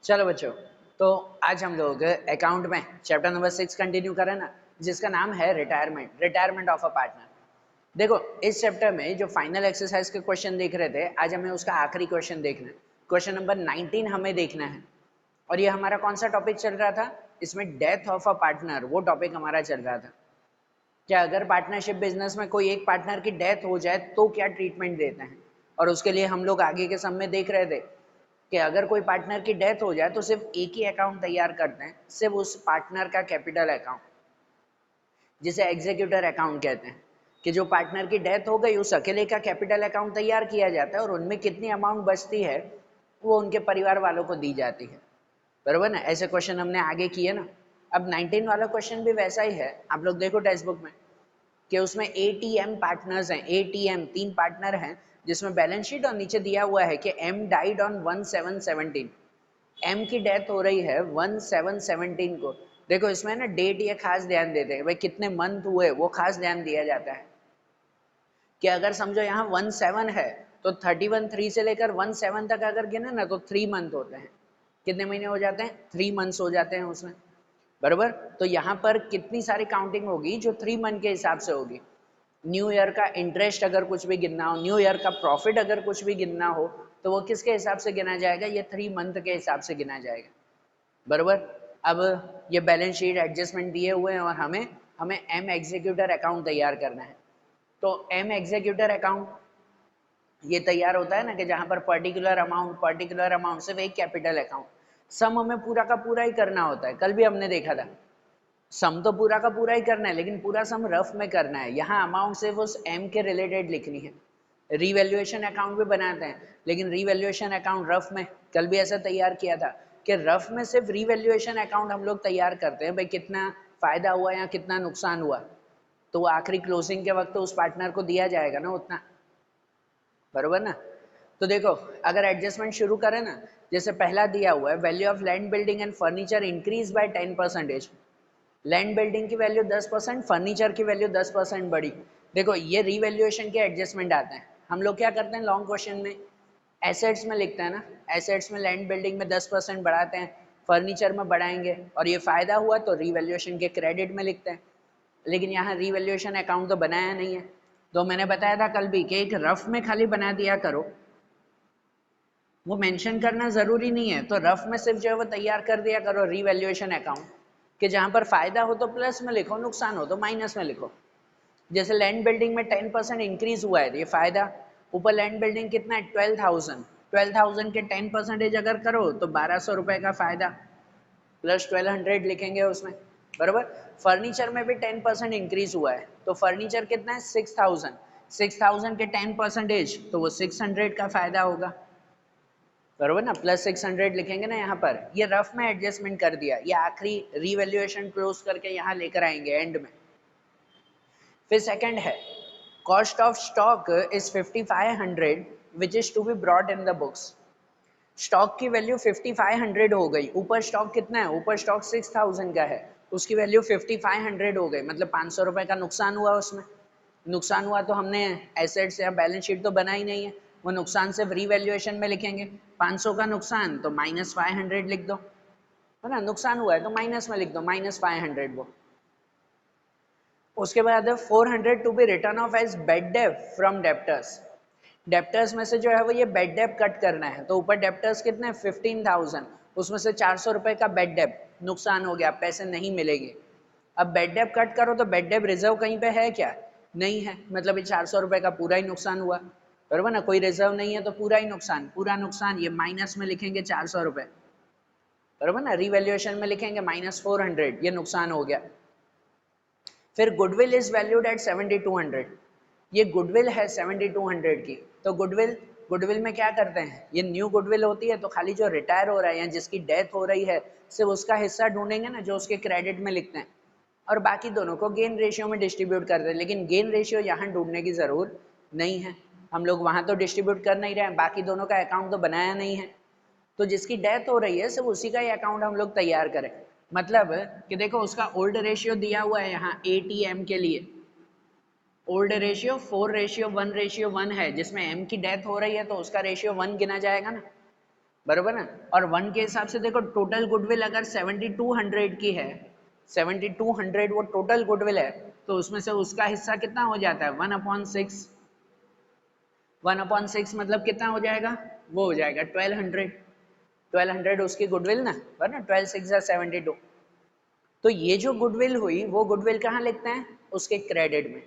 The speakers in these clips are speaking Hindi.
चलो बच्चों, तो आज हम लोग अकाउंट में चैप्टर नंबर 6 कंटिन्यू करें ना, जिसका नाम है रिटायरमेंट ऑफ अ पार्टनर। देखो, इस चैप्टर में जो फाइनल एक्सरसाइज के क्वेश्चन देख रहे थे, आज हमें उसका आखिरी क्वेश्चन देखना है। क्वेश्चन नंबर 19 हमें देखना है। और ये हमारा कौन सा टॉपिक चल रहा था? इसमें डेथ ऑफ अ पार्टनर, वो टॉपिक हमारा चल रहा था। क्या अगर पार्टनरशिप बिजनेस में कोई एक पार्टनर की डेथ हो जाए तो क्या ट्रीटमेंट देते हैं? और उसके लिए हम लोग आगे के सम में देख रहे थे कि अगर कोई पार्टनर की डेथ हो जाए तो सिर्फ एक ही अकाउंट तैयार करते हैं, सिर्फ उस पार्टनर का कैपिटल अकाउंट, जिसे एग्जीक्यूटर अकाउंट कहते हैं। कि जो पार्टनर की डेथ हो गई उस अकेले का कैपिटल अकाउंट तैयार किया जाता है और उनमें कितनी अमाउंट बचती है वो उनके परिवार वालों को दी जाती है। बरोबर ना? ऐसे क्वेश्चन हमने आगे किए ना। अब 19 वाला क्वेश्चन भी वैसा ही है। आप लोग देखो टेक्स्ट बुक में कि उसमें एटीएम पार्टनर्स हैं, एटीएम 3 पार्टनर हैं, जिसमें बैलेंस शीट और नीचे दिया हुआ है कि एम डाइड ऑन 1717। एम की डेथ हो रही है 1717 को। देखो इसमें ना डेट ये खास ध्यान देते हैं भाई, कितने मंथ हुए वो खास ध्यान दिया जाता है। कि अगर समझो यहाँ 17 है तो 31 3 से लेकर 17 तक अगर गिने ना तो 3 मंथ होते हैं। कितने महीने हो जाते हैं? 3 मंथ्स हो जाते हैं उसमें। बराबर? तो यहाँ पर कितनी सारी काउंटिंग होगी जो 3 मंथ के हिसाब से होगी। न्यू ईयर का इंटरेस्ट अगर कुछ भी गिनना हो, न्यू ईयर का प्रॉफिट अगर कुछ भी गिनना हो, तो वो किसके हिसाब से गिना जाएगा? ये 3 मंथ के हिसाब से गिना जाएगा। बराबर? अब ये बैलेंस शीट एडजस्टमेंट दिए हुए हैं और हमें हमें एम एग्जीक्यूटर अकाउंट तैयार करना है। तो एम एग्जीक्यूटर अकाउंट ये तैयार होता है ना कि जहां पर पर्टिकुलर अमाउंट सिर्फ एक कैपिटल अकाउंट, सम हमें पूरा का पूरा ही करना होता है। कल भी हमने देखा था सम तो पूरा का पूरा ही करना है, लेकिन पूरा सम रफ में करना है। यहाँ अमाउंट सिर्फ उस एम के रिलेटेड लिखनी है। रिवैल्यूएशन अकाउंट भी बनाते हैं, लेकिन रिवैल्यूएशन अकाउंट रफ में, कल भी ऐसा तैयार किया था कि रफ में सिर्फ रिवैल्यूएशन अकाउंट हम लोग तैयार करते हैं भाई, कितना फायदा हुआ या कितना नुकसान हुआ, तो वो आखिरी क्लोजिंग के वक्त तो उस पार्टनर को दिया जाएगा ना उतना। बरोबर ना? तो देखो, अगर एडजस्टमेंट शुरू करें ना, जैसे पहला दिया हुआ है value of land building and furniture increase by 10%। Land building की वैल्यू 10%, फर्नीचर की वैल्यू 10% बढ़ी। देखो ये रिवैल्यूएशन के एडजस्टमेंट आते हैं। हम लोग क्या करते हैं लॉन्ग क्वेश्चन में, एसेट्स में लिखते हैं ना, एसेट्स में लैंड बिल्डिंग में 10% बढ़ाते हैं, फर्नीचर में बढ़ाएंगे, और ये फायदा हुआ तो रिवैल्यूएशन के क्रेडिट में लिखते हैं। लेकिन यहाँ रिवैल्यूएशन अकाउंट तो बनाया नहीं है। तो मैंने बताया था कल भी कि एक रफ में खाली बना दिया करो, वो मेंशन करना जरूरी नहीं है। तो रफ में सिर्फ जो है वो तैयार कर दिया करो रिवैल्यूएशन अकाउंट, कि जहां पर फायदा हो तो प्लस में लिखो, नुकसान हो तो माइनस में लिखो। जैसे लैंड बिल्डिंग में 10% इंक्रीज हुआ है, ये फायदा। ऊपर लैंड बिल्डिंग कितना है? 12,000। 12,000 के 10% अगर करो तो 1,200 रुपए का फायदा, प्लस 1200 लिखेंगे उसमें। बरोबर? फर्नीचर में भी 10% इंक्रीज हुआ है, तो फर्नीचर कितना है? 6,000। 6,000 के 10% तो वो 600 का फायदा होगा। बरोबर ना? प्लस 600 लिखेंगे ना यहाँ पर। ये रफ में एडजस्टमेंट कर दिया, ये आखिरी रिवैल्यूएशन क्लोज करके यहाँ लेकर आएंगे एंड में। फिर सेकंड है cost of stock is 5500 which is to be brought in the books. Stock की वैल्यू 5500 हो गई। ऊपर स्टॉक कितना है? ऊपर स्टॉक 6000 का है, उसकी वैल्यू 5500 हो गई, मतलब 500 रुपए का नुकसान हुआ उसमें। नुकसान हुआ तो हमने एसेट्स या बैलेंस शीट तो बनाई नहीं है, वो नुकसान सिर्फ रीवैल्यूएशन में लिखेंगे। 500 का नुकसान तो -500 लिख दो, है ना? नुकसान हुआ है तो माइनस में लिख दो, -500 वो। उसके बाद 400 to be return of as bad debt from debtors. Debtors में से जो है वो ये बेड डेप कट करना है। तो ऊपर डेप्टर्स कितने? 15,000, उसमें से 400 रुपए का बेड डेप नुकसान हो गया, पैसे नहीं मिलेंगे। अब बेड डेप कट करो तो बेड डेप रिजर्व कहीं पे है क्या? नहीं है, मतलब ये 400 रुपए का पूरा ही नुकसान हुआ। बरोबर ना? कोई रिजर्व नहीं है तो पूरा ही नुकसान, पूरा नुकसान ये माइनस में लिखेंगे 400 रुपए। बरोबर ना? रिवैल्यूएशन में लिखेंगे -400, ये नुकसान हो गया। फिर गुडविल इज वैल्यूड एट 7200। ये गुडविल है 7200 की। तो गुडविल, गुडविल में क्या करते हैं? ये न्यू गुडविल होती है तो खाली जो रिटायर हो रहा है या जिसकी डेथ हो रही है सिर्फ उसका हिस्सा ढूंढेंगे ना, जो उसके क्रेडिट में लिखते हैं, और बाकी दोनों को गेन रेशियो में डिस्ट्रीब्यूट करते हैं। लेकिन गेन रेशियो यहाँ ढूंढने की जरूरत नहीं है, हम लोग वहां तो डिस्ट्रीब्यूट कर नहीं रहे हैं, बाकी दोनों का अकाउंट तो बनाया नहीं है। तो जिसकी डेथ हो रही है सिर्फ उसी का ही अकाउंट हम लोग तैयार करें। मतलब कि देखो उसका ओल्ड रेशियो दिया हुआ है यहाँ एटीएम के लिए। ओल्ड रेशियो 4:1:1 है, जिसमें एम की डेथ हो रही है तो उसका रेशियो 1 गिना जाएगा ना। बरोबर ना। और 1 के हिसाब से देखो टोटल गुडविल अगर 7200 की है, 7200 वो टोटल गुडविल है, तो उसमें से उसका हिस्सा कितना हो जाता है 1/6। 1/6 मतलब कितना हो जाएगा, वो हो जाएगा 1200। 1200 उसकी गुडविल ना, बराबर ना, 12 6 72। तो ये जो गुडविल हुई वो गुडविल कहाँ लिखते हैं, उसके क्रेडिट में,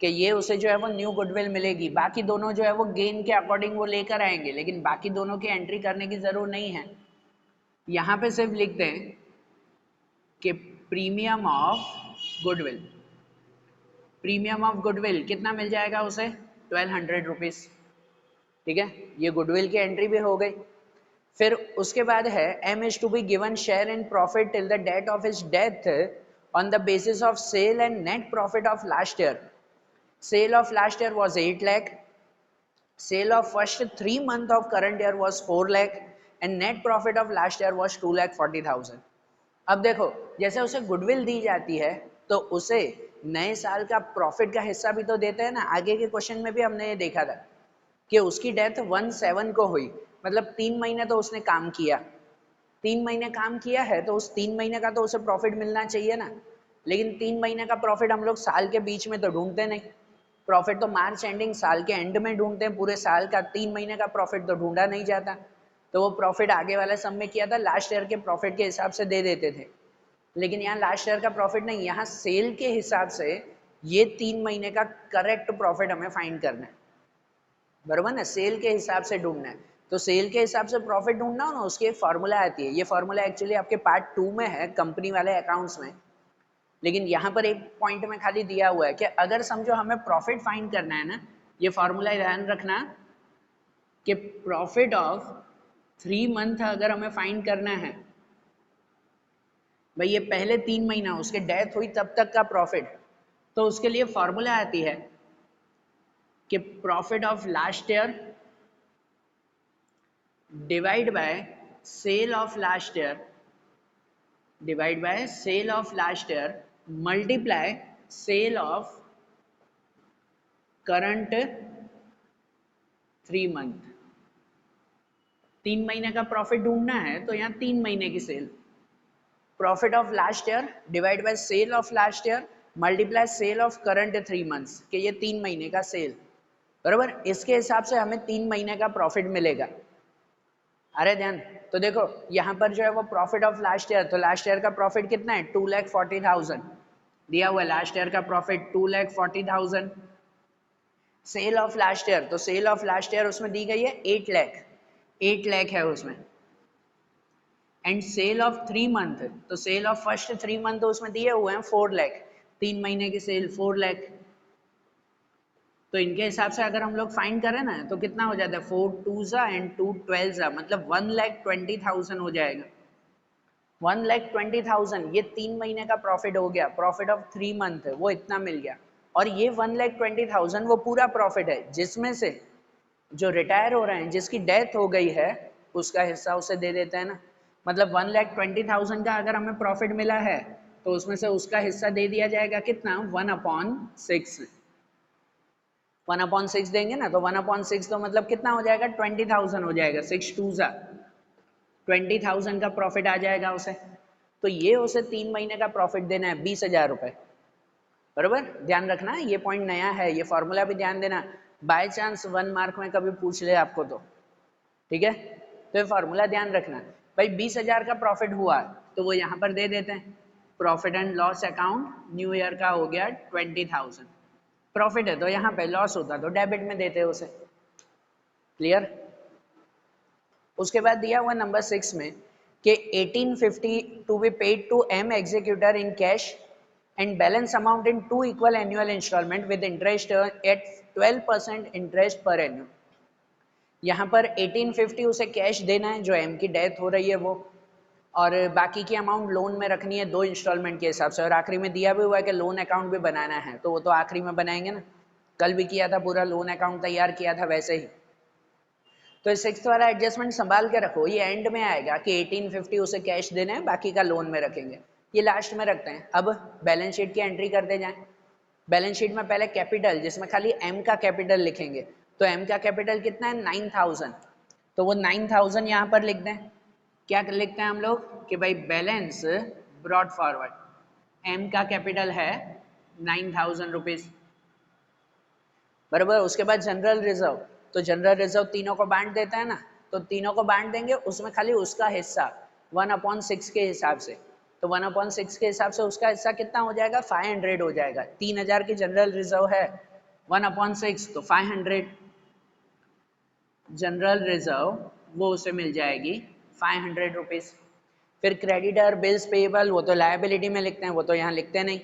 कि ये उसे जो है वो न्यू गुडविल मिलेगी। बाकी दोनों जो है वो गेन के अकॉर्डिंग वो लेकर आएंगे, लेकिन बाकी दोनों की एंट्री करने की जरूरत नहीं है। यहाँ पे सिर्फ लिखते हैं कि premium of goodwill, premium of goodwill कितना मिल जाएगा उसे 1200 रुपीज। ठीक है, ये गुडविल की एंट्री भी हो गई। फिर उसके बाद है M is to be given share in profit till the date of his death on the basis of sale and net profit of last year. Sale of last year was 8 lakh, sale of first 3 month of current year was 4 lakh and net profit of last year was 2,40,000। अब देखो जैसे उसे गुडविल दी जाती है तो उसे नए साल का प्रॉफिट का हिस्सा भी तो देते हैं ना। आगे के क्वेश्चन में भी हमने ये देखा था कि उसकी डेथ 1/7 को हुई, मतलब 3 महीने तो उसने काम किया, 3 महीने काम किया है तो उस 3 महीने का तो उसे प्रॉफिट मिलना चाहिए ना। लेकिन 3 महीने का प्रॉफिट हम लोग साल के बीच में तो ढूंढते नहीं, प्रॉफिट तो मार्च एंडिंग साल के एंड में ढूंढते हैं, पूरे साल का 3 महीने का प्रॉफिट तो ढूंढा नहीं जाता। तो वो प्रॉफिट आगे वाले सम में किया था, लास्ट ईयर के प्रॉफिट के हिसाब से दे देते थे। लेकिन यहाँ लास्ट ईयर का प्रॉफिट नहीं, यहाँ सेल के हिसाब से ये 3 महीने का करेक्ट प्रॉफिट हमें फाइंड करना है, बरोबर ना, सेल के हिसाब से ढूंढना है। तो सेल के हिसाब से प्रॉफिट ढूंढना हो ना, उसकी एक फॉर्मूला आती है। ये फॉर्मूला एक्चुअली आपके पार्ट 2 में है, कंपनी वाले अकाउंट्स में, लेकिन यहाँ पर एक पॉइंट में खाली दिया हुआ है कि अगर समझो हमें प्रॉफिट फाइंड करना है ना, ये फॉर्मूला ध्यान रखना कि प्रॉफिट ऑफ 3 मंथ अगर हमें फाइंड करना है, भाई ये पहले 3 महीना उसके डेथ हुई तब तक का प्रॉफिट, तो उसके लिए फॉर्मूला आती है कि profit of last year divide by sale of last year, divide by sale of last year multiply sale of current 3 month. 3 महीने का प्रॉफिट ढूंढना है तो यहाँ 3 महीने की sale, profit of last year divide by sale of last year multiply sale of current 3 months, कि ये 3 महीने का सेल, बराबर। इसके हिसाब से हमें 3 महीने का प्रॉफिट मिलेगा। अरे ध्यान, तो देखो यहाँ पर जो है वो प्रॉफिट ऑफ लास्ट ईयर, तो लास्ट ईयर का प्रॉफिट कितना है 2,40,000 दिया हुआ है, लास्ट ईयर का profit 2,40,000। Sale of last year, तो सेल ऑफ लास्ट ईयर उसमें दी गई है 8 लाख, 8 लाख है उसमें। एंड सेल ऑफ 3 मंथ, तो सेल ऑफ फर्स्ट 3 मंथ तो उसमें दिए हुए हैं 4 लाख, 3 महीने की सेल 4 लाख। तो इनके हिसाब से अगर हम लोग फाइंड करें ना तो कितना हो जाता है 4 2 एंड 2 12 मतलब 1,20,000 हो जाएगा। 1,20,000 ये 3 महीने का प्रॉफिट हो गया, प्रॉफिट ऑफ 3 मंथ वो इतना मिल गया। और ये 1,20,000 वो पूरा प्रॉफिट है जिसमें से जो रिटायर हो रहे हैं, जिसकी डेथ हो गई है, उसका हिस्सा उसे दे देते हैं ना। मतलब 1,20,000 का अगर हमें प्रॉफिट मिला है तो उसमें से उसका हिस्सा दे दिया जाएगा कितना 1/6। 1/6 देंगे ना, तो 1/6 तो मतलब कितना हो जाएगा 20,000 हो जाएगा, 6 2 20,000 का प्रॉफिट आ जाएगा उसे। तो ये उसे 3 महीने का प्रॉफिट देना है 20,000 रुपए, बरोबर। ध्यान रखना ये पॉइंट नया है, ये फॉर्मूला भी ध्यान देना, बाय चांस 1 मार्क में कभी पूछ ले आपको तो, ठीक है। तो ये फॉर्मूला ध्यान रखना। भाई 20,000 का प्रॉफिट हुआ तो वो यहाँ पर दे देते हैं, profit and loss account new year का हो गया 20,000, प्रॉफिट है तो यहाँ पे, लॉस होता तो डेबिट में देते उसे, क्लियर। उसके बाद दिया हुआ नंबर 6 में कि 1850 to be paid to M executor in cash and balance amount in 2 equal annual instalment with interest at 12% interest पर एन्यूम। यहाँ पर 1850 उसे कैश देना है जो एम की डेथ हो रही है वो, और बाकी की अमाउंट लोन में रखनी है 2 इंस्टॉलमेंट के हिसाब से। और आखिरी में दिया भी हुआ है कि लोन अकाउंट भी बनाना है, तो वो तो आखिरी में बनाएंगे ना, कल भी किया था, पूरा लोन अकाउंट तैयार किया था वैसे ही। तो इस 6 वाला एडजस्टमेंट संभाल के रखो, ये एंड में आएगा कि 1850 उसे कैश देना है, बाकी का लोन में रखेंगे, ये लास्ट में रखते हैं। अब बैलेंस शीट की एंट्री करते जाएं। बैलेंस शीट में पहले कैपिटल, जिसमें खाली एम का कैपिटल लिखेंगे, तो एम का कैपिटल कितना है 9,000, तो वो 9000 यहाँ पर लिख दें। क्या लिखते हैं हम लोग कि भाई बैलेंस ब्रॉड फॉरवर्ड, एम का कैपिटल है 9000 रुपीज, बराबर। उसके बाद जनरल रिजर्व, तो जनरल रिजर्व तीनों को बांट देता है ना, तो तीनों को बांट देंगे, उसमें खाली उसका हिस्सा 1/6 के हिसाब से, तो 1/6 के हिसाब से उसका हिस्सा कितना हो जाएगा, 500 हो जाएगा। 3000 की जनरल रिजर्व है, 1/6 तो 500 जनरल रिजर्व, वो उसे मिल जाएगी 500 रुपीज। फिर क्रेडिटर, बिल्स पेएबल, वो तो लायबिलिटी में लिखते हैं, वो तो यहाँ लिखते नहीं।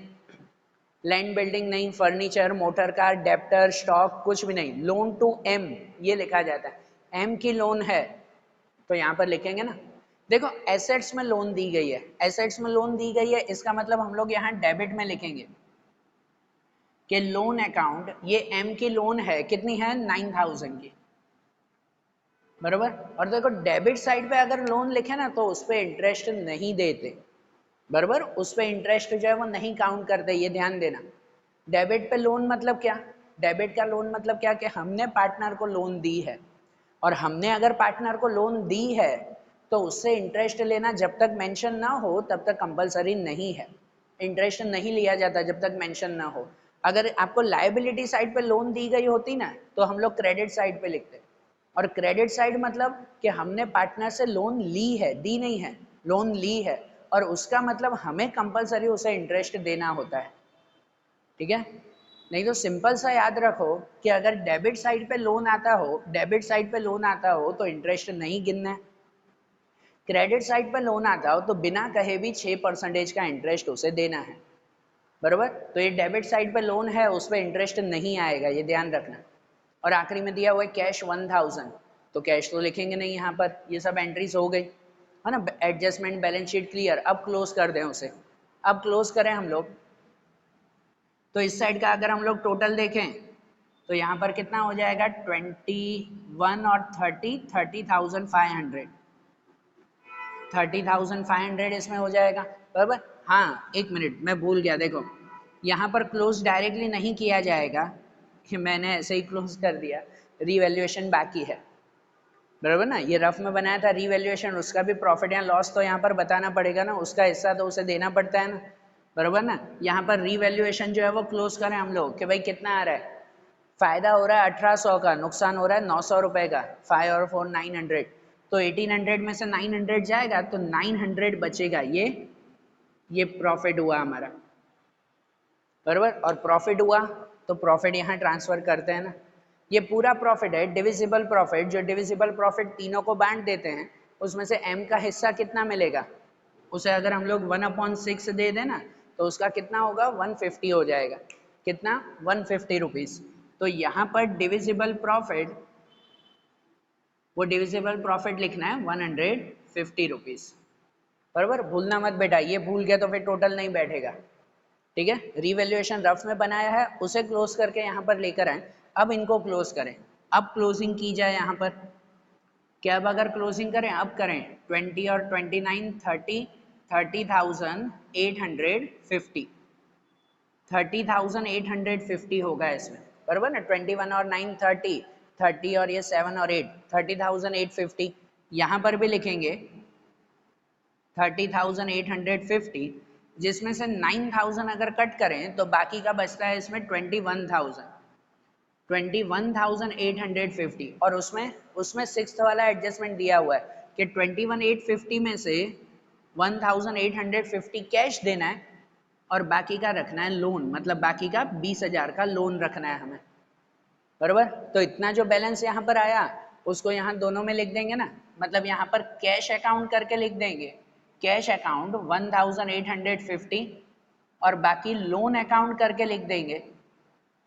लैंड बिल्डिंग नहीं, furniture, motor car, debtor, stock, कुछ भी नहीं। लोन टू एम ये लिखा जाता है, एम की लोन है तो यहाँ पर लिखेंगे ना। देखो एसेट्स में लोन दी गई है, एसेट्स में लोन दी गई है, इसका मतलब हम लोग यहाँ डेबिट में लिखेंगे कि लोन अकाउंट, ये एम की लोन है, कितनी है 9000 की, बराबर। और देखो डेबिट साइड पे अगर लोन लिखे ना तो उस पर इंटरेस्ट नहीं देते, बराबर, उस पर इंटरेस्ट जो है वो नहीं काउंट करते, ये ध्यान देना। डेबिट पे लोन मतलब क्या, डेबिट का लोन मतलब क्या कि हमने पार्टनर को लोन दी है, और हमने अगर पार्टनर को लोन दी है तो उससे इंटरेस्ट लेना जब तक मेंशन ना हो तब तक कंपलसरी नहीं है, इंटरेस्ट नहीं लिया जाता जब तक मेंशन ना हो। अगर आपको लायबिलिटी साइड पे लोन दी गई होती ना तो हम लोग क्रेडिट साइड पे लिखते, और क्रेडिट साइड मतलब कि हमने पार्टनर से लोन ली है, दी नहीं है, लोन ली है, और उसका मतलब हमें कंपलसरी उसे इंटरेस्ट देना होता है, ठीक है। नहीं तो सिंपल सा याद रखो कि अगर डेबिट साइड पे लोन आता हो, डेबिट साइड पे लोन आता हो तो इंटरेस्ट नहीं गिनना है, क्रेडिट साइड पे लोन आता हो तो बिना कहे भी 6% का इंटरेस्ट उसे देना है, बराबर। तो ये डेबिट साइड पे लोन है, उस पर इंटरेस्ट नहीं आएगा, ये ध्यान रखना। और आखिरी में दिया हुआ है कैश 1000, तो कैश तो लिखेंगे नहीं यहाँ पर, ये सब एंट्रीज हो गई है ना। Adjustment, balance sheet clear. अब क्लोज कर दें उसे, अब क्लोज करें हम लोग, तो इस साइड का अगर हम लोग टोटल देखें तो यहाँ पर कितना हो जाएगा 21 और 30,500, 30,500 इसमें हो जाएगा, बराबर। हाँ एक मिनट मैं भूल गया, देखो यहाँ पर क्लोज डायरेक्टली नहीं किया जाएगा कि मैंने ऐसे ही क्लोज कर दिया, रीवैल्यूएशन बाकी है, बराबर ना। ये रफ में बनाया था रीवैल्यूएशन, उसका भी प्रॉफिट या लॉस तो यहाँ पर बताना पड़ेगा ना, उसका हिस्सा तो उसे देना पड़ता है ना, बराबर ना। यहाँ पर रीवैल्यूएशन जो है वो क्लोज करें हम लोग कि भाई कितना आ रहा है, फायदा हो रहा है 1800 का, नुकसान हो रहा है 900 रुपए का, 5 और 4 900, तो 1800 में से 900 जाएगा तो 900 बचेगा, ये प्रॉफिट हुआ हमारा, बराबर। और प्रॉफिट हुआ तो प्रॉफिट यहाँ ट्रांसफर करते हैं ना, ये पूरा प्रॉफिट है डिविजिबल प्रॉफिट, जो डिविजिबल प्रॉफिट तीनों को बांट देते हैं, उसमें से एम का हिस्सा कितना मिलेगा, उसे अगर हम लोग 1/6 दे दें ना तो उसका कितना होगा 150 हो जाएगा, कितना 150 रुपीज। तो यहाँ पर डिविजिबल प्रॉफिट, वो डिविजिबल प्रॉफिट लिखना है 150 रुपीज, बराबर। भूलना मत बेटा, ये भूल गया तो फिर टोटल नहीं बैठेगा, ठीक है। रीवैल्यूएशन रफ में बनाया है, उसे क्लोज करके यहाँ पर लेकर आए, अब इनको क्लोज करें। अब क्लोजिंग की जाए यहाँ पर, क्या अब अगर क्लोजिंग करें, अब करें 20 और 29 30, 30,850, 30,850 होगा इसमें, बराबर ना। 21 और 9 30, 30 और ये 7 और 8, 30,850। यहाँ पर भी लिखेंगे 30,850, जिसमें से 9,000 अगर कट करें तो बाकी का बचता है इसमें 21,000, 21,850। और उसमें सिक्स्थ वाला एडजस्टमेंट दिया हुआ है कि 21,850 में से 1,850 कैश देना है और बाकी का रखना है लोन, मतलब बाकी का 20,000 का लोन रखना है हमें, बराबर। तो इतना जो बैलेंस यहाँ पर आया उसको यहाँ दोनों में लिख देंगे ना, मतलब यहाँ पर कैश अकाउंट करके लिख देंगे, कैश अकाउंट 1,850, और बाकी लोन अकाउंट करके लिख देंगे,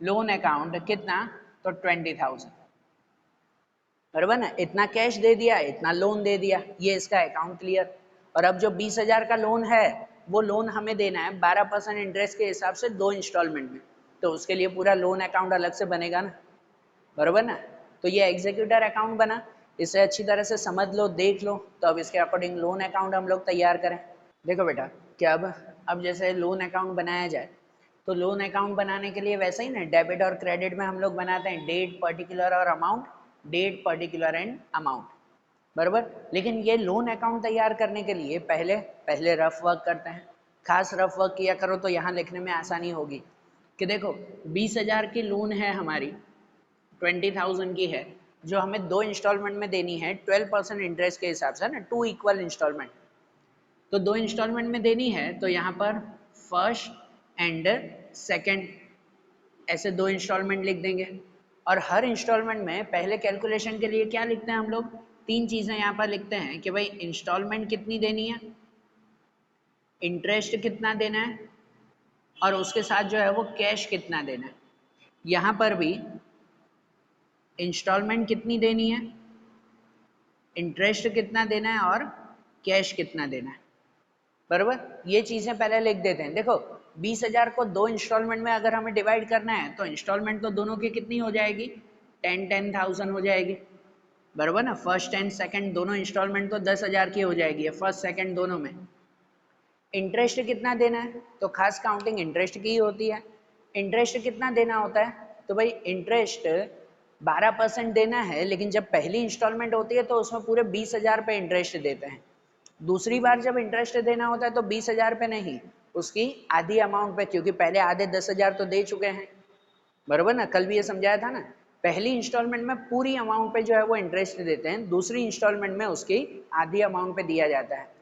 लोन अकाउंट कितना, तो 20,000, बराबर ना। इतना कैश दे दिया, इतना लोन दे दिया, ये इसका अकाउंट क्लियर। और अब जो 20,000 का लोन है वो लोन हमें देना है 12% इंटरेस्ट के हिसाब से 2 इंस्टॉलमेंट में, तो उसके लिए पूरा लोन अकाउंट अलग से बनेगा ना, बराबर ना। तो ये एग्जीक्यूटर अकाउंट बना, इसे अच्छी तरह से समझ लो, देख लो, तो अब इसके अकॉर्डिंग लोन अकाउंट हम लोग तैयार करें। देखो बेटा क्या अब जैसे लोन अकाउंट बनाया जाए, तो लोन अकाउंट बनाने के लिए वैसे ही ना डेबिट और क्रेडिट में हम लोग बनाते हैं डेट पर्टिकुलर और amount, date particular and amount, बराबर। लेकिन ये लोन अकाउंट तैयार करने के लिए पहले पहले रफ वर्क करते हैं। खास रफ वर्क किया करो तो यहाँ लिखने में आसानी होगी कि देखो 20,000 की लोन है हमारी, 20,000 की है, जो हमें 2 इंस्टॉलमेंट में देनी है 12% इंटरेस्ट के हिसाब से ना, 2 इक्वल इंस्टॉलमेंट। तो 2 इंस्टॉलमेंट में देनी है तो यहाँ पर फर्स्ट एंड सेकंड ऐसे 2 इंस्टॉलमेंट लिख देंगे। और हर इंस्टॉलमेंट में पहले कैलकुलेशन के लिए क्या लिखते हैं हम लोग, 3 चीज़ें यहाँ पर लिखते हैं कि भाई इंस्टॉलमेंट कितनी देनी है, इंटरेस्ट कितना देना है, और उसके साथ जो है वो कैश कितना देना है। यहाँ पर भी इंस्टॉलमेंट कितनी देनी है, इंटरेस्ट कितना देना है और कैश कितना देना है। बराबर, ये चीज़ें पहले लिख देते हैं। देखो 20,000 को 2 इंस्टॉलमेंट में अगर हमें डिवाइड करना है तो इंस्टॉलमेंट तो दोनों की कितनी हो जाएगी, 10,000 हो जाएगी। बराबर ना, फर्स्ट एंड सेकंड दोनों इंस्टॉलमेंट तो 10,000 की हो जाएगी, फर्स्ट सेकंड दोनों में। इंटरेस्ट कितना देना है तो खास काउंटिंग इंटरेस्ट की ही होती है। इंटरेस्ट कितना देना होता है तो भाई इंटरेस्ट 12% देना है, लेकिन जब पहली इंस्टॉलमेंट होती है तो उसमें पूरे 20,000 पे इंटरेस्ट देते हैं। दूसरी बार जब इंटरेस्ट देना होता है तो 20,000 पे नहीं, उसकी आधी अमाउंट पे, क्योंकि पहले आधे 10,000 तो दे चुके हैं। बरोबर ना, कल भी ये समझाया था ना, पहली इंस्टॉलमेंट में पूरी अमाउंट पे जो है वो इंटरेस्ट देते हैं, दूसरी इंस्टॉलमेंट में उसकी आधी अमाउंट पे दिया जाता है।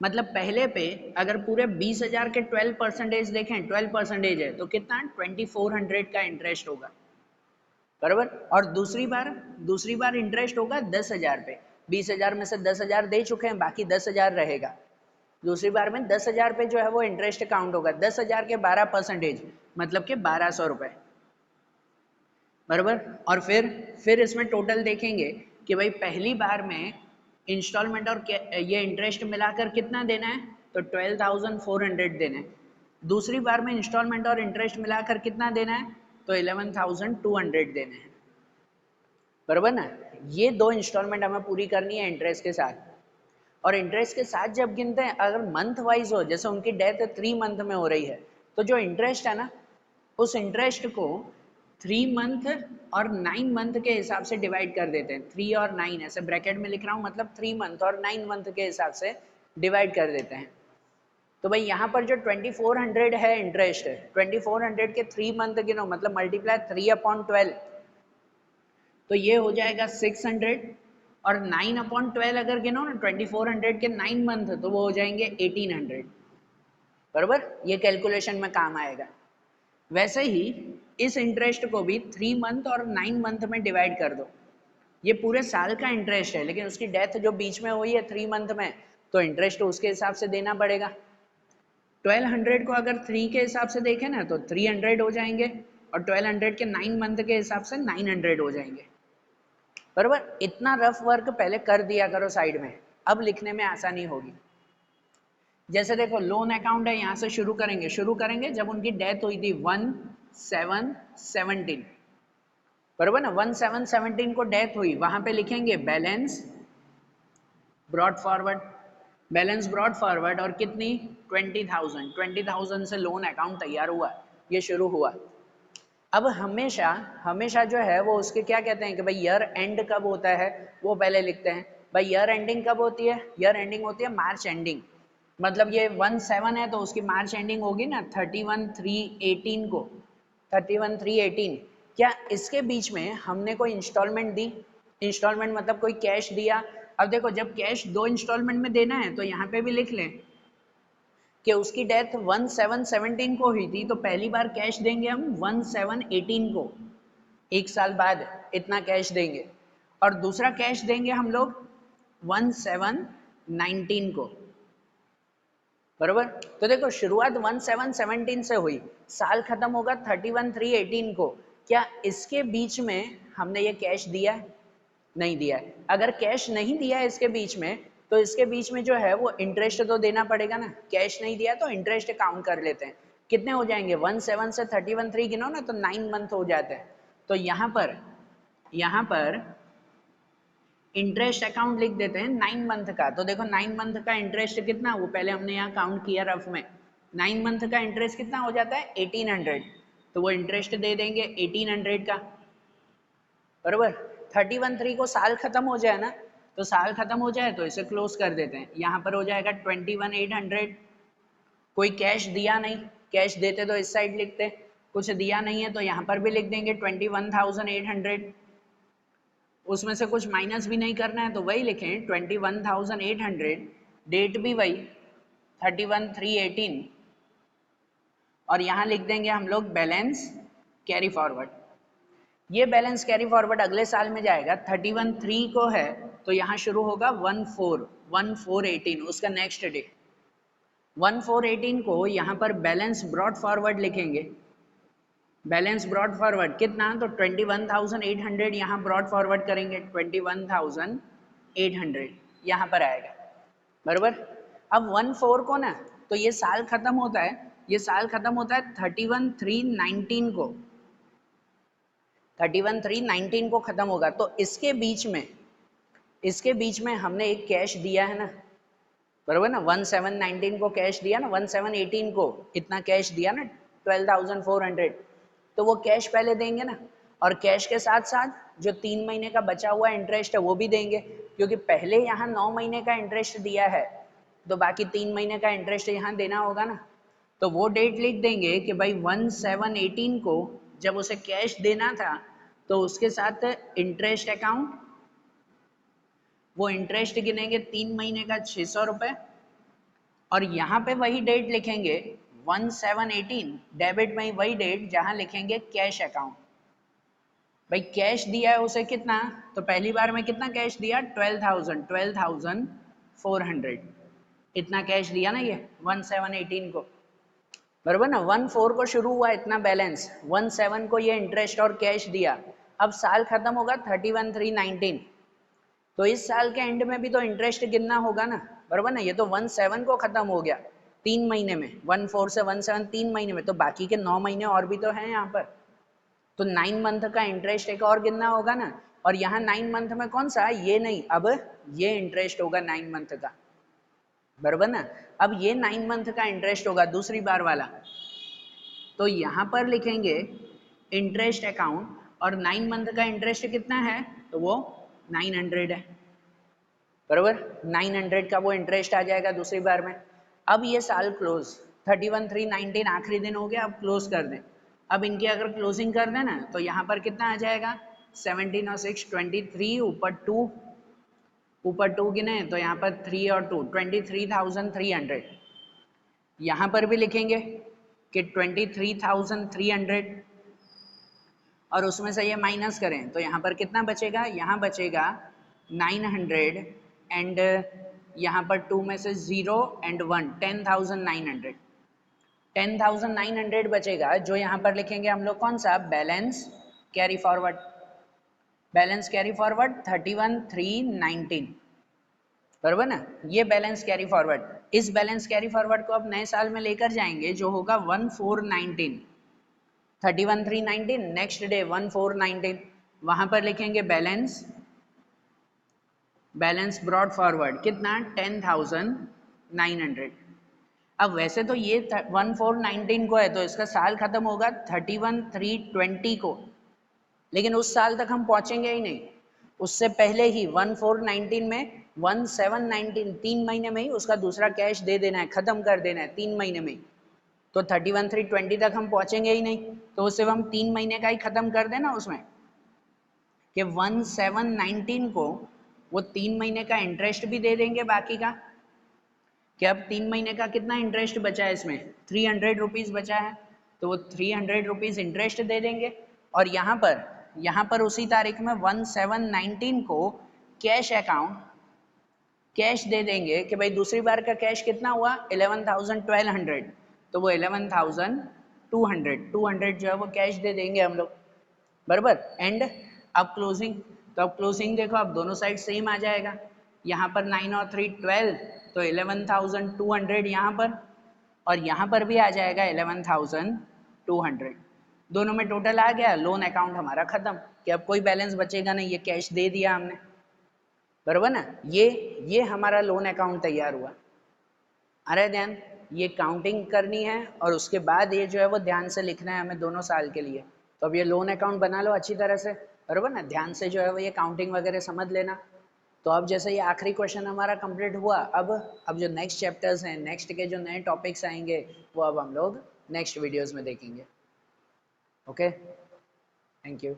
मतलब पहले पे अगर पूरे 20,000 के 12% देखें, 12% है तो कितना 2400 का इंटरेस्ट होगा। बराबर। और दूसरी बार इंटरेस्ट होगा 10,000 पे, 20,000 में से 10,000 दे चुके हैं, बाकी 10,000 रहेगा। दूसरी बार में 10,000 पे जो है वो इंटरेस्ट काउंट होगा, 10,000 के 12% मतलब कि 1,200 रुपए। बराबर। और फिर इसमें टोटल देखेंगे कि भाई पहली बार में इंस्टॉलमेंट और ये इंटरेस्ट मिलाकर कितना देना है तो 12,400 देना है। दूसरी बार में इंस्टॉलमेंट और इंटरेस्ट मिलाकर कितना देना है तो 11,200 देने हैं। बराबर ना, ये 2 इंस्टॉलमेंट हमें पूरी करनी है इंटरेस्ट के साथ। और इंटरेस्ट के साथ जब गिनते हैं, अगर मंथ वाइज हो, जैसे उनकी डेथ 3 मंथ में हो रही है, तो जो इंटरेस्ट है ना, उस इंटरेस्ट को 3 मंथ और 9 मंथ के हिसाब से डिवाइड कर देते हैं। 3 और 9 ऐसे ब्रैकेट में लिख रहा हूँ, मतलब 3 मंथ और 9 मंथ के हिसाब से डिवाइड कर देते हैं। तो भाई यहाँ पर जो 2400 है इंटरेस्ट, 2400 के 3 मंथ गिनो, मतलब मल्टीप्लाई 3/12, तो ये हो जाएगा 600। और 9/12 अगर गिनो ना 2400 के 9 मंथ, तो वो हो जाएंगे 1800। बराबर, ये कैलकुलेशन में काम आएगा। वैसे ही इस इंटरेस्ट को भी 3 मंथ और 9 मंथ में डिवाइड कर दो। ये पूरे साल का इंटरेस्ट है, लेकिन उसकी डेथ जो बीच में हुई है 3 मंथ में, तो इंटरेस्ट उसके हिसाब से देना पड़ेगा। 1200 को अगर 3 के हिसाब से देखें ना तो 300 हो जाएंगे, और 1200 के 9 मंथ के हिसाब से 900 हो जाएंगे। बराबर, इतना रफ वर्क पहले कर दिया करो साइड में, अब लिखने में आसानी होगी। जैसे देखो लोन अकाउंट है, यहाँ से शुरू करेंगे जब उनकी डेथ हुई थी 1717। बराबर ना, 1717 को डेथ हुई, वहां पे लिखेंगे balance brought forward, balance brought forward, और कितनी 20,000 से लोन अकाउंट तैयार हुआ, ये शुरू हुआ। अब हमेशा हमेशा जो है वो उसके क्या कहते हैं कि भाई ईयर एंड कब होता है वो पहले लिखते हैं। भाई ईयर एंडिंग कब होती है, ईयर एंडिंग होती है मार्च एंडिंग। मतलब ये 17 है तो उसकी मार्च एंडिंग होगी ना 31/3/18 को, 31/3/18। क्या इसके बीच में हमने कोई इंस्टॉलमेंट दी, इंस्टॉलमेंट मतलब कोई कैश दिया। अब देखो जब कैश 2 इंस्टॉलमेंट में देना है तो यहाँ पे भी लिख लें कि उसकी डेथ 1717 को हुई थी, तो पहली बार कैश देंगे हम 1718 को, 1 साल बाद इतना कैश देंगे। और दूसरा कैश देंगे हम लोग 1719 को। बरोबर, तो देखो शुरुआत 1717 से हुई, साल खत्म होगा 31/3/18 को। क्या इसके बीच में हमने ये कैश दिया, नहीं दिया है। अगर कैश नहीं दिया है इसके बीच में, तो इसके बीच में जो है वो इंटरेस्ट तो देना पड़ेगा ना। कैश नहीं दिया तो इंटरेस्ट काउंट कर लेते हैं। कितने हो जाएंगे 17 से 31/3 गिनो ना तो 9 मंथ हो जाते हैं। तो यहाँ पर इंटरेस्ट अकाउंट लिख देते हैं 9 मंथ का। तो देखो 9 मंथ का इंटरेस्ट कितना, वो पहले हमने यहाँ काउंट किया रफ में। 9 मंथ का इंटरेस्ट कितना हो जाता है 1800, तो वो इंटरेस्ट दे देंगे 1800 का। बरोबर, 31/3 को साल खत्म हो जाए ना, तो साल खत्म हो जाए तो इसे क्लोज कर देते हैं। यहाँ पर हो जाएगा 21,800। कोई कैश दिया नहीं, कैश देते तो इस साइड लिखते, कुछ दिया नहीं है तो यहाँ पर भी लिख देंगे 21,800। उसमें से कुछ माइनस भी नहीं करना है तो वही लिखें 21,800, डेट भी वही 31/3/18, और यहाँ लिख देंगे हम लोग बैलेंस कैरी फॉरवर्ड। ये बैलेंस कैरी फॉरवर्ड अगले साल में जाएगा। 31/3 को है तो यहाँ शुरू होगा 1/4/18 उसका नेक्स्ट डे। 1/4/18 को यहाँ पर बैलेंस ब्रॉड फॉरवर्ड लिखेंगे। बैलेंस ब्रॉड फॉरवर्ड कितना, तो 21,800 यहाँ ब्रॉड फॉरवर्ड करेंगे, 21,800 यहाँ पर आएगा, बराबर। अब 1/4 को ना, तो ये साल खत्म होता है, ये साल खत्म होता है 31/3/19 को, 31/3/19 को खत्म होगा। तो इसके बीच में हमने एक कैश दिया है ना, बराबर ना, 1/7/19 को कैश दिया ना, 1/7/18 को इतना कैश दिया ना 12,400, तो वो कैश पहले देंगे ना, और कैश के साथ साथ जो 3 महीने का बचा हुआ इंटरेस्ट है वो भी देंगे, क्योंकि पहले यहाँ 9 महीने का इंटरेस्ट दिया है तो बाकी 3 महीने का इंटरेस्ट यहाँ देना होगा ना। तो वो डेट लिख देंगे कि भाई 1/7/18 को जब उसे कैश देना था तो उसके साथ इंटरेस्ट अकाउंट, वो इंटरेस्ट गिनेंगे 3 महीने का 600 रुपये, और यहाँ पे वही डेट लिखेंगे 1/7/18, डेबिट में वही डेट जहाँ लिखेंगे कैश अकाउंट। भाई कैश दिया है उसे कितना, तो पहली बार में कितना कैश दिया, 12,400, इतना कैश दिया ना ये 1/7/18 को, बराबर ना। 1/4 को शुरू हुआ इतना बैलेंस, 1/7 को ये इंटरेस्ट और कैश दिया। अब साल खत्म होगा 31/3/19, तो इस साल के एंड में भी तो इंटरेस्ट गिनना होगा ना, बराबर ना। ये तो 1/7 को खत्म हो गया 3 महीने में, 1/4 से 1/7 3 महीने में, तो बाकी के 9 महीने और भी तो हैं यहाँ पर, तो 9 मंथ का इंटरेस्ट एक और गिनना होगा ना। और यहाँ 9 मंथ में कौन सा, ये नहीं, अब ये इंटरेस्ट होगा 9 मंथ का, बराबर ना। अब ये 9 मंथ का इंटरेस्ट होगा दूसरी बार वाला, तो यहाँ पर लिखेंगे इंटरेस्ट अकाउंट, और 9 मंथ का इंटरेस्ट कितना है, तो वो 900 है, बराबर। 900 का वो इंटरेस्ट आ जाएगा दूसरी बार में। अब ये साल क्लोज, 31/3/19 आखिरी दिन हो गया, अब क्लोज कर दें। अब इनकी अगर क्लोजिंग कर दें ना, तो यहाँ पर कितना आ जाएगा, 17 और 6 23, ऊपर 2 गिने तो यहाँ पर 3 और 2 23,300। यहाँ पर भी लिखेंगे कि 23,300, और उसमें से ये माइनस करें तो यहाँ पर कितना बचेगा, यहाँ बचेगा 900, एंड यहाँ पर 2 में से 0 एंड 1, 10,900, 10,900 बचेगा, जो यहाँ पर लिखेंगे हम लोग कौन सा, balance carry forward. Balance carry forward 31/3/19, बराबर ना। ये बैलेंस कैरी फॉरवर्ड, इस बैलेंस कैरी फॉरवर्ड को अब नए साल में लेकर जाएंगे जो होगा 1/4/19, 31/3/19, नेक्स्ट डे 1/4/19, वहां पर लिखेंगे बैलेंस ब्रॉड फॉरवर्ड कितना, 10,900। अब वैसे तो ये 1/4/19 को है तो इसका साल खत्म होगा 31/3/20 को, लेकिन उस साल तक हम पहुंचेंगे ही नहीं, उससे पहले ही 1/4/19 में 1/7/19 3 महीने में ही उसका दूसरा कैश दे देना है, खत्म कर देना है 3 महीने में ही। तो 31/3/20 तक हम पहुंचेंगे ही नहीं, तो उससे हम 3 महीने का ही खत्म कर देना उसमें, कि 1/7/19 को वो 3 महीने का इंटरेस्ट भी दे देंगे बाकी का, कि अब 3 महीने का कितना इंटरेस्ट बचा है इसमें, 300 रुपीज़ बचा है, तो वो 300 रुपीज़ इंटरेस्ट दे देंगे। और यहाँ पर उसी तारीख में 1/7/19 को कैश अकाउंट, कैश दे देंगे कि भाई दूसरी बार का कैश कितना हुआ, 11,200, तो वो 11,200 जो है वो कैश दे देंगे हम लोग, बराबर। एंड अब क्लोजिंग, तो अब क्लोजिंग देखो, अब दोनों साइड सेम आ जाएगा, यहाँ पर 9 और 3 12, तो 11,200 यहाँ पर, और यहाँ पर भी आ जाएगा 11,200, दोनों में टोटल आ गया, लोन अकाउंट हमारा खत्म, कि अब कोई बैलेंस बचेगा नहीं, ये कैश दे दिया हमने, बराबर ना। ये हमारा लोन अकाउंट तैयार हुआ। अरे ध्यान, ये काउंटिंग करनी है और उसके बाद ये जो है वो ध्यान से लिखना है हमें दोनों साल के लिए। तो अब ये लोन अकाउंट बना लो अच्छी तरह से, बराबर ना, ध्यान से जो है वो ये काउंटिंग वगैरह समझ लेना। तो अब जैसे ये आखिरी क्वेश्चन हमारा कंप्लीट हुआ, अब जो नेक्स्ट चैप्टर्स हैं, नेक्स्ट के जो नए टॉपिक्स आएंगे वो अब हम लोग नेक्स्ट वीडियोस में देखेंगे। Okay, thank you.